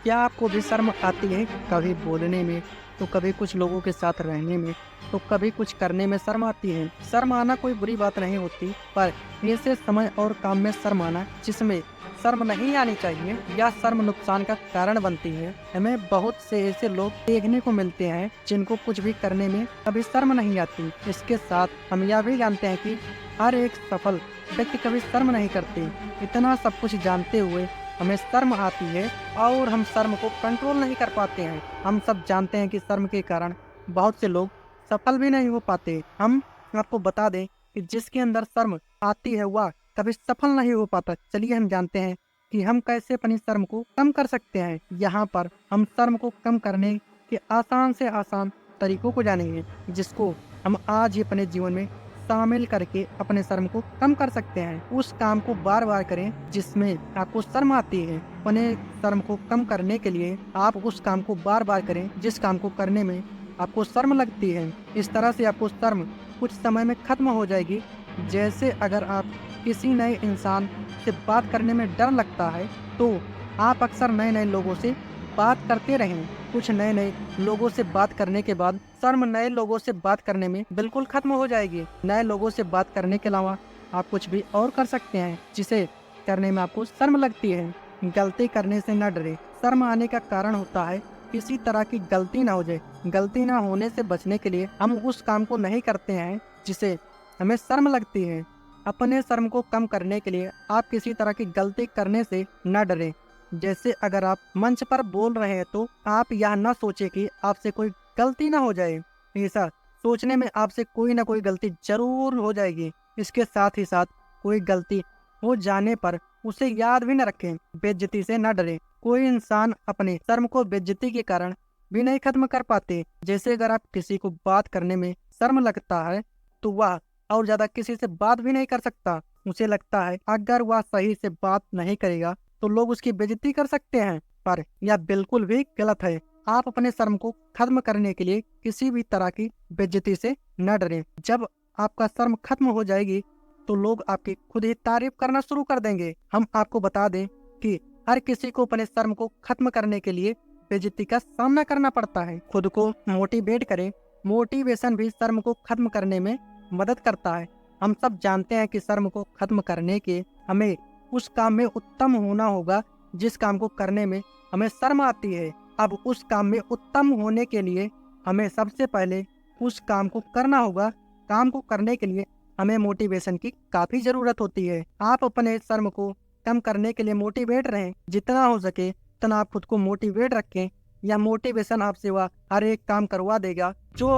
क्या आपको भी शर्म आती है कभी बोलने में, तो कभी कुछ लोगों के साथ रहने में, तो कभी कुछ करने में शर्म आती है। शर्म आना कोई बुरी बात नहीं होती, पर ऐसे समय और काम में शर्म आना जिसमें शर्म नहीं आनी चाहिए या शर्म नुकसान का कारण बनती है। हमें बहुत से ऐसे लोग देखने को मिलते हैं जिनको कुछ भी करने में कभी शर्म नहीं आती। इसके साथ हम यह भी जानते हैं कि हर एक सफल व्यक्ति कभी शर्म नहीं करते। इतना सब कुछ जानते हुए हमें शर्म आती है और हम शर्म को कंट्रोल नहीं कर पाते हैं। हम सब जानते हैं कि शर्म के कारण बहुत से लोग सफल भी नहीं हो पाते। हम आपको बता दें कि जिसके अंदर शर्म आती है वह कभी सफल नहीं हो पाता। चलिए हम जानते हैं कि हम कैसे अपनी शर्म को कम कर सकते हैं। यहाँ पर हम शर्म को कम करने के आसान से आसान तरीकों को जानेंगे, जिसको हम आज ही अपने जीवन में शामिल करके अपने शर्म को कम कर सकते हैं। उस काम को बार बार करें जिसमें आपको शर्म आती है। अपने शर्म को कम करने के लिए आप उस काम को बार बार करें जिस काम को करने में आपको शर्म लगती है। इस तरह से आपको शर्म कुछ समय में खत्म हो जाएगी। जैसे अगर आप किसी नए इंसान से बात करने में डर लगता है, तो आप अक्सर नए नए लोगों से बात करते रहें। कुछ नए नए लोगों से बात करने के बाद शर्म नए लोगों से बात करने में बिल्कुल खत्म हो जाएगी। नए लोगों से बात करने के अलावा आप कुछ भी और कर सकते हैं जिसे करने में आपको शर्म लगती है। गलती करने से न डरे। शर्म आने का कारण होता है किसी तरह की गलती ना हो जाए। गलती ना होने से बचने के लिए हम उस काम को नहीं करते हैं जिसे हमें शर्म लगती है। अपने शर्म को कम करने के लिए आप किसी तरह की गलती करने से न डरें। जैसे अगर आप मंच पर बोल रहे हैं तो आप यह ना सोचें कि आपसे कोई गलती ना हो जाए। ऐसा सोचने में आपसे कोई ना कोई गलती जरूर हो जाएगी। इसके साथ ही साथ कोई गलती हो जाने पर उसे याद भी न रखें। बेइज्जती से न डरें। कोई इंसान अपने शर्म को बेइज्जती के कारण भी नहीं खत्म कर पाते। जैसे अगर आप किसी को बात करने में शर्म लगता है तो वह और ज्यादा किसी से बात भी नहीं कर सकता। उसे लगता है अगर वह सही से बात नहीं करेगा तो लोग उसकी बेइज्जती कर सकते हैं, पर यह बिल्कुल भी गलत है। आप अपने शर्म को खत्म करने के लिए किसी भी तरह की बेइज्जती से न डरें। जब आपका शर्म खत्म हो जाएगी तो लोग आपकी खुद ही तारीफ करना शुरू कर देंगे। हम आपको बता दें कि हर किसी को अपने शर्म को खत्म करने के लिए बेइज्जती का सामना करना पड़ता है। खुद को मोटिवेट करें। मोटिवेशन भी शर्म को खत्म करने में मदद करता है। हम सब जानते हैं कि शर्म को खत्म करने के हमें उस काम में उत्तम होना होगा जिस काम को करने में हमें शर्म आती है। अब उस काम में उत्तम होने के लिए हमें सबसे पहले उस काम को करना होगा। काम को करने के लिए हमें मोटिवेशन की काफी जरूरत होती है। आप अपने शर्म को कम करने के लिए मोटिवेट रहें। जितना हो सके उतना आप खुद को मोटिवेट रखें। यह मोटिवेशन आपसे वह हर एक काम करवा देगा जो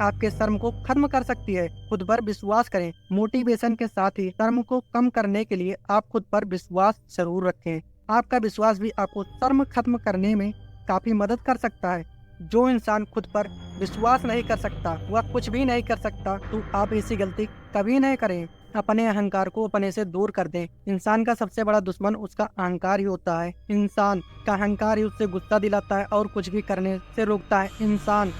आपके शर्म को खत्म कर सकती है। खुद पर विश्वास करें। मोटिवेशन के साथ ही शर्म को कम करने के लिए आप खुद पर विश्वास जरूर रखें। आपका विश्वास भी आपको शर्म खत्म करने में काफी मदद कर सकता है। जो इंसान खुद पर विश्वास नहीं कर सकता वह कुछ भी नहीं कर सकता। तो आप ऐसी गलती कभी नहीं करें। अपने अहंकार को अपने से दूर कर दें। इंसान का सबसे बड़ा दुश्मन उसका अहंकार ही होता है। इंसान का अहंकार ही उससे गुस्सा दिलाता है और कुछ भी करने से रोकता है।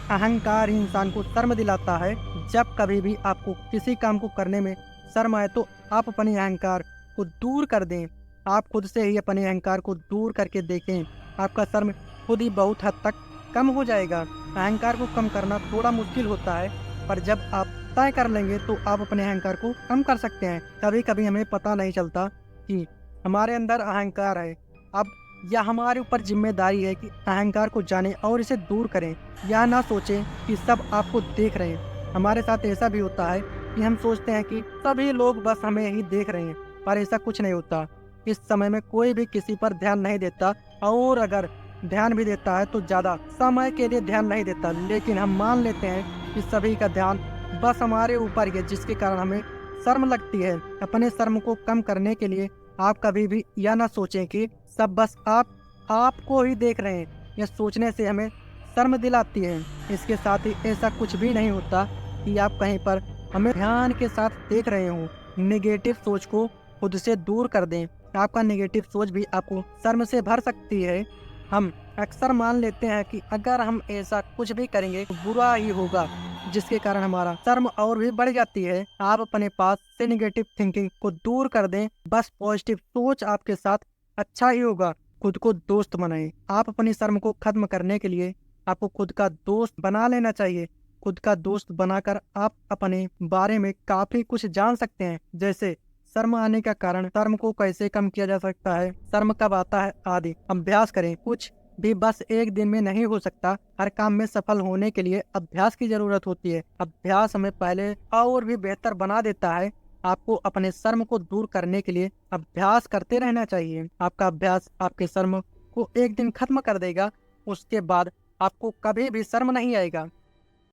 अहंकार ही इंसान को शर्म दिलाता है। जब कभी भी आपको किसी काम को करने में शर्म आए तो आप अपने अहंकार को दूर कर दें। आप खुद से ही अपने अहंकार को दूर करके देखें। आपका शर्म खुद ही बहुत हद तक कम हो जाएगा। अहंकार को कम करना थोड़ा मुश्किल होता है, पर जब आप तय कर लेंगे तो आप अपने अहंकार को कम कर सकते हैं। कभी कभी हमें पता नहीं चलता कि हमारे अंदर अहंकार है। अब यह हमारे ऊपर जिम्मेदारी है कि अहंकार को जानें और इसे दूर करें। यह ना सोचें कि सब आपको देख रहे हैं। हमारे साथ ऐसा भी होता है कि हम सोचते हैं कि सभी लोग बस हमें ही देख रहे हैं, पर ऐसा कुछ नहीं होता। इस समय में कोई भी किसी पर ध्यान नहीं देता, और अगर ध्यान भी देता है तो ज्यादा समय के लिए ध्यान नहीं देता। लेकिन हम मान लेते हैं कि सभी का ध्यान बस हमारे ऊपर ही है, जिसके कारण हमें शर्म लगती है। अपने शर्म को कम करने के लिए आप कभी भी यह ना सोचें कि सब बस आपको ही देख रहे हैं। यह सोचने से हमें शर्म दिलाती है। इसके साथ ही ऐसा कुछ भी नहीं होता कि आप कहीं पर हमें ध्यान के साथ देख रहे हो। नेगेटिव सोच को खुद से दूर कर दें। आपका नेगेटिव सोच भी आपको शर्म से भर सकती है। हम अक्सर मान लेते हैं कि अगर हम ऐसा कुछ भी करेंगे तो बुरा ही होगा, जिसके कारण हमारा शर्म और भी बढ़ जाती है। आप अपने पास से नेगेटिव थिंकिंग को दूर कर दें। बस पॉजिटिव सोच आपके साथ अच्छा ही होगा। खुद को दोस्त बनाएं। आप अपनी शर्म को खत्म करने के लिए आपको खुद का दोस्त बना लेना चाहिए। खुद का दोस्त बनाकर आप अपने बारे में काफी कुछ जान सकते हैं, जैसे शर्म आने का कारण, शर्म को कैसे कम किया जा सकता है, शर्म कब आता है आदि। अभ्यास करें। कुछ भी बस एक दिन में नहीं हो सकता। हर काम में सफल होने के लिए अभ्यास की जरूरत होती है। अभ्यास हमें पहले और भी बेहतर बना देता है। आपको अपने शर्म को दूर करने के लिए अभ्यास करते रहना चाहिए। आपका अभ्यास आपके शर्म को एक दिन खत्म कर देगा। उसके बाद आपको कभी भी शर्म नहीं आएगा।